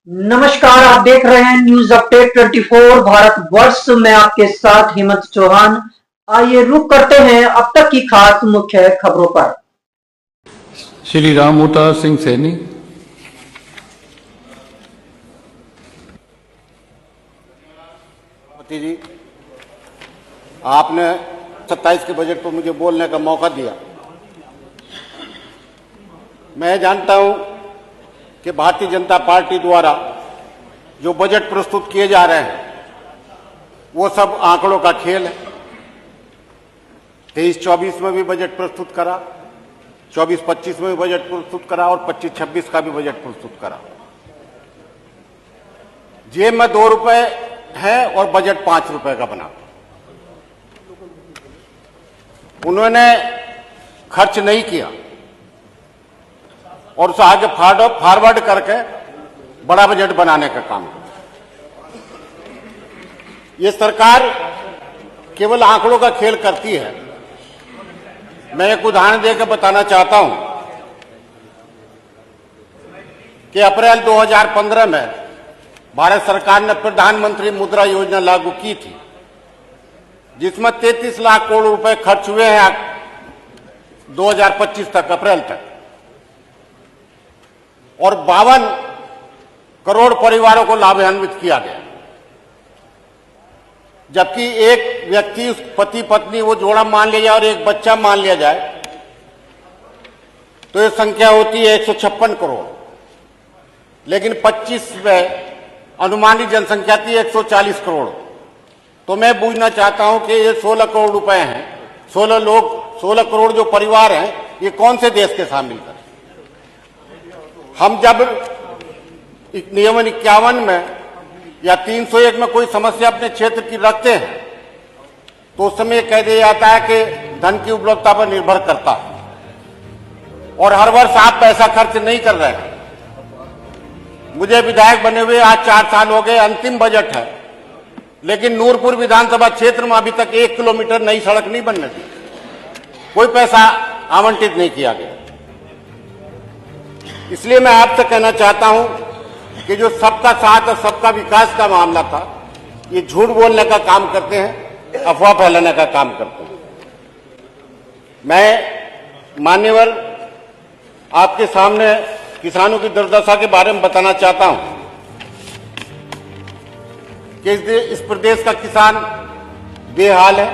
नमस्कार, आप देख रहे हैं न्यूज अपडेट 24 भारत वर्ष में आपके साथ हेमंत चौहान। आइए रुक करते हैं अब तक की खास मुख्य खबरों पर। श्री रामूटा सिंह सैनी। मोदी जी, आपने 27 के बजट पर मुझे बोलने का मौका दिया। मैं जानता हूं कि भारतीय जनता पार्टी द्वारा जो बजट प्रस्तुत किए जा रहे हैं वो सब आंकड़ों का खेल है। 23-24 में भी बजट प्रस्तुत करा, 24-25 में भी बजट प्रस्तुत करा और 25-26 का भी बजट प्रस्तुत करा। जेब में 2 रुपए है और बजट 5 रुपए का बना। उन्होंने खर्च नहीं किया और उसे आगे फॉरवर्ड करके बड़ा बजट बनाने का काम किया। ये सरकार केवल आंकड़ों का खेल करती है। मैं एक उदाहरण देकर बताना चाहता हूं कि अप्रैल 2015 में भारत सरकार ने प्रधानमंत्री मुद्रा योजना लागू की थी, जिसमें 33 लाख करोड़ रुपए खर्च हुए हैं 2025 तक, अप्रैल तक, और 52 करोड़ परिवारों को लाभान्वित किया गया। जबकि एक व्यक्ति, उस पति पत्नी, वो जोड़ा मान लिया जाए और एक बच्चा मान लिया जाए तो ये संख्या होती है 156 करोड़। लेकिन 25 में अनुमानित जनसंख्या थी 140 करोड़। तो मैं पूछना चाहता हूं कि ये 16 करोड़ रुपए हैं, 16 करोड़ जो परिवार हैं, ये कौन से देश के शामिल करें? हम जब नियम 51 में या 301 में कोई समस्या अपने क्षेत्र की रखते हैं तो उस समय कह दिया जाता है कि धन की उपलब्धता पर निर्भर करता है और हर वर्ष आप पैसा खर्च नहीं कर रहे हैं। मुझे विधायक बने हुए आज 4 साल हो गए, अंतिम बजट है, लेकिन नूरपुर विधानसभा क्षेत्र में अभी तक 1 किलोमीटर नई सड़क नहीं बनने दी, कोई पैसा आवंटित नहीं किया गया। इसलिए मैं आपसे कहना चाहता हूं कि जो सबका साथ और सबका विकास का मामला था, ये झूठ बोलने का काम करते हैं, अफवाह फैलाने का काम करते हैं। मैं मान्यवर आपके सामने किसानों की दुर्दशा के बारे में बताना चाहता हूं कि इस प्रदेश का किसान बेहाल है।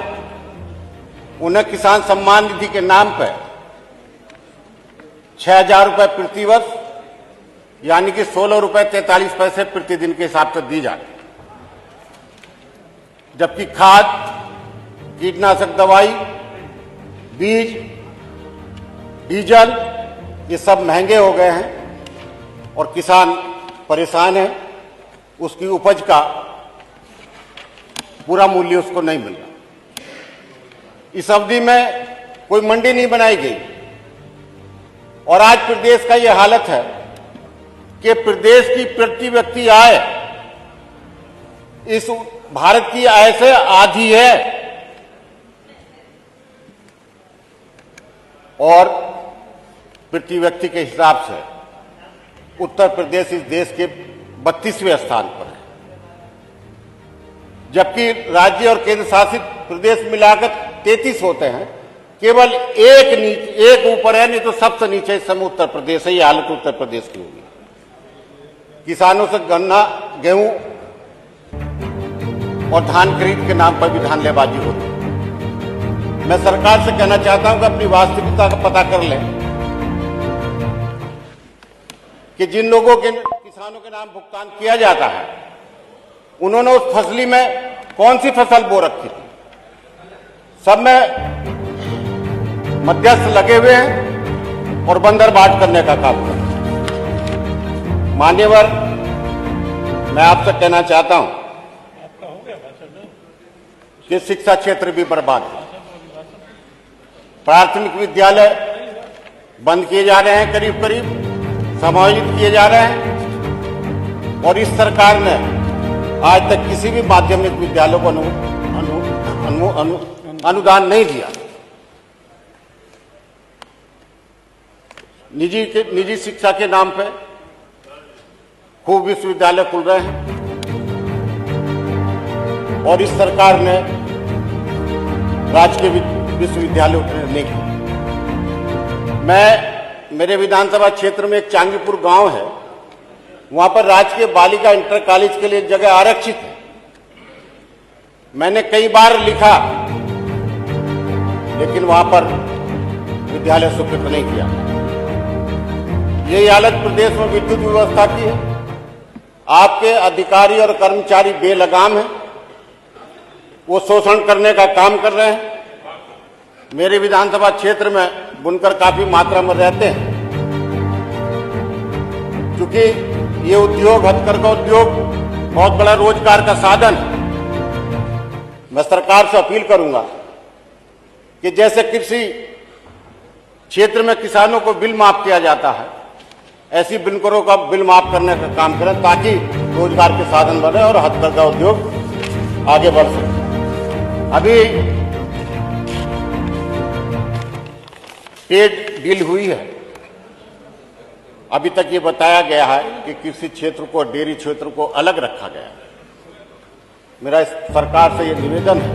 उन्हें किसान सम्मान निधि के नाम पर 6,000 रुपए प्रति वर्ष, यानी कि 16 रुपए 43 पैसे प्रतिदिन के हिसाब से दी जाती, जबकि खाद, कीटनाशक दवाई, बीज, डीजल, ये सब महंगे हो गए हैं और किसान परेशान है। उसकी उपज का पूरा मूल्य उसको नहीं मिल रहा। इस अवधि में कोई मंडी नहीं बनाई गई और आज प्रदेश का यह हालत है कि प्रदेश की प्रति व्यक्ति आय इस भारत की आय से आधी है और प्रति व्यक्ति के हिसाब से उत्तर प्रदेश इस देश के 32वें स्थान पर है। जबकि राज्य और केंद्र शासित प्रदेश मिलाकर 33 होते हैं, केवल एक ऊपर है, नहीं तो सबसे नीचे इस समय उत्तर प्रदेश है। ये हालत उत्तर प्रदेश की होगी। किसानों से गन्ना, गेहूं और धान खरीद के नाम पर भी धानलेबाजी होती है। मैं सरकार से कहना चाहता हूं कि अपनी वास्तविकता का पता कर लें कि जिन लोगों के किसानों के नाम भुगतान किया जाता है, उन्होंने उस फसली में कौन सी फसल बो रखी थी? सब में मध्यस्थ लगे हुए हैं और बंदरबाट करने का काम कर रहे हैं। मान्यवर, मैं आपसे कहना चाहता हूं कि शिक्षा क्षेत्र भी बर्बाद है। प्राथमिक विद्यालय बंद किए जा रहे हैं, करीब करीब समायोजित किए जा रहे हैं और इस सरकार ने आज तक किसी भी माध्यमिक विद्यालय को अनुदान नहीं दिया। निजी शिक्षा के नाम पे खूब विश्वविद्यालय खुल रहे हैं और इस सरकार ने राजकीय विश्वविद्यालय उतरने नहीं किया। मेरे विधानसभा क्षेत्र में एक चांगीपुर गांव है, वहां पर राजकीय बालिका इंटर कॉलेज के लिए जगह आरक्षित है। मैंने कई बार लिखा, लेकिन वहां पर विद्यालय स्वीकृत नहीं किया। यही हालत प्रदेश में विद्युत व्यवस्था की है। आपके अधिकारी और कर्मचारी बेलगाम हैं, वो शोषण करने का काम कर रहे हैं। मेरे विधानसभा क्षेत्र में बुनकर काफी मात्रा में रहते हैं, क्योंकि ये उद्योग, हथकरघा उद्योग बहुत बड़ा रोजगार का साधन है। मैं सरकार से अपील करूंगा कि जैसे कृषि क्षेत्र में किसानों को बिल माफ किया जाता है, ऐसी बुनकरों का बिल माफ करने का काम करें, ताकि रोजगार के साधन बने और हथकरघा उद्योग आगे बढ़ सके। अभी ट्रेड डील हुई है। अभी तक ये बताया गया है कि कृषि क्षेत्र को, डेयरी क्षेत्र को अलग रखा गया है। मेरा इस सरकार से ये निवेदन है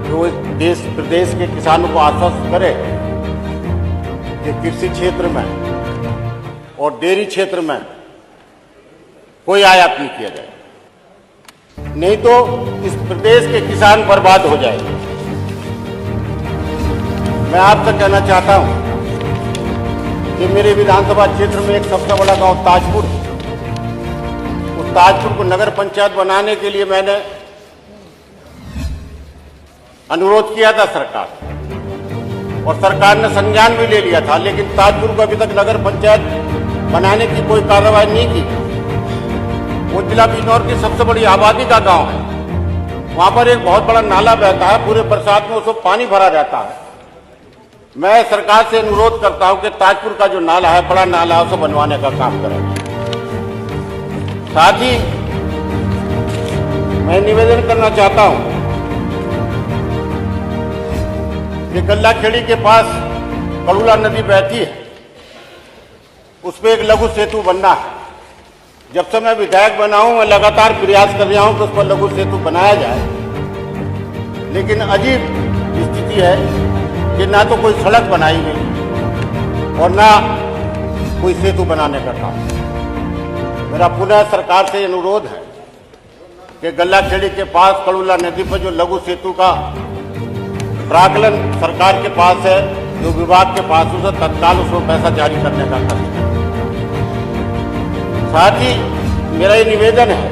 कि वो देश प्रदेश के किसानों को आश्वस्त करे कि कृषि क्षेत्र में और डेयरी क्षेत्र में कोई आयात नहीं किया जाए, नहीं तो इस प्रदेश के किसान बर्बाद हो जाएंगे। मैं आपसे कहना चाहता हूं कि मेरे विधानसभा क्षेत्र में एक सबसे बड़ा गांव ताजपुर है। उस ताजपुर को नगर पंचायत बनाने के लिए मैंने अनुरोध किया था सरकार, और सरकार ने संज्ञान भी ले लिया था, लेकिन ताजपुर को अभी तक नगर पंचायत बनाने की कोई कार्रवाई नहीं की। वो जिला बिजनौर की सबसे बड़ी आबादी का गांव है। वहां पर एक बहुत बड़ा नाला बहता है, पूरे बरसात में उसमें पानी भरा रहता है। मैं सरकार से अनुरोध करता हूं कि ताजपुर का जो नाला है, बड़ा नाला है, उसे बनवाने का काम करें। साथ ही मैं निवेदन करना चाहता हूं कि गल्लाखेड़ी के पास कड़ूला नदी बहती है, उस पर एक लघु सेतु बनना है। जब से मैं विधायक बना हूं, मैं लगातार प्रयास कर रहा हूं कि उस पर लघु सेतु बनाया जाए, लेकिन अजीब स्थिति है कि ना तो कोई सड़क बनाई गई और ना कोई सेतु बनाने का काम। मेरा पुनः सरकार से अनुरोध है कि गल्लाखेड़ी के पास कड़ूला नदी पर जो लघु सेतु का प्राकलन सरकार के पास है, जो विभाग के पास, उसे तत्काल उसको पैसा जारी करने का काम है। साथ ही मेरा ये निवेदन है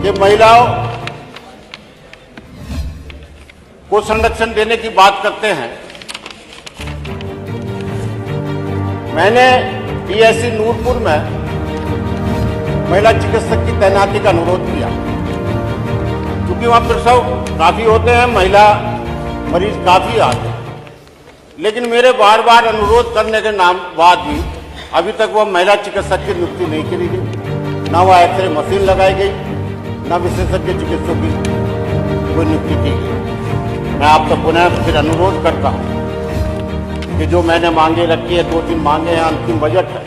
कि महिलाओं को संरक्षण देने की बात करते हैं। मैंने पीएससी नूरपुर में महिला चिकित्सक की तैनाती का अनुरोध किया, क्योंकि वहां प्रसव काफी होते हैं, महिला मरीज काफी आते हैं, लेकिन मेरे बार बार अनुरोध करने के बाद भी अभी तक वो महिला चिकित्सक की नियुक्ति नहीं करी गई, ना वह एक्सरे मशीन लगाई गई, ना विशेषज्ञ चिकित्सकों की कोई नियुक्ति की गई। मैं आपसे पुनः फिर अनुरोध करता हूं कि जो मैंने मांगे रखी है, 2-3 मांगे हैं, अंतिम बजट है,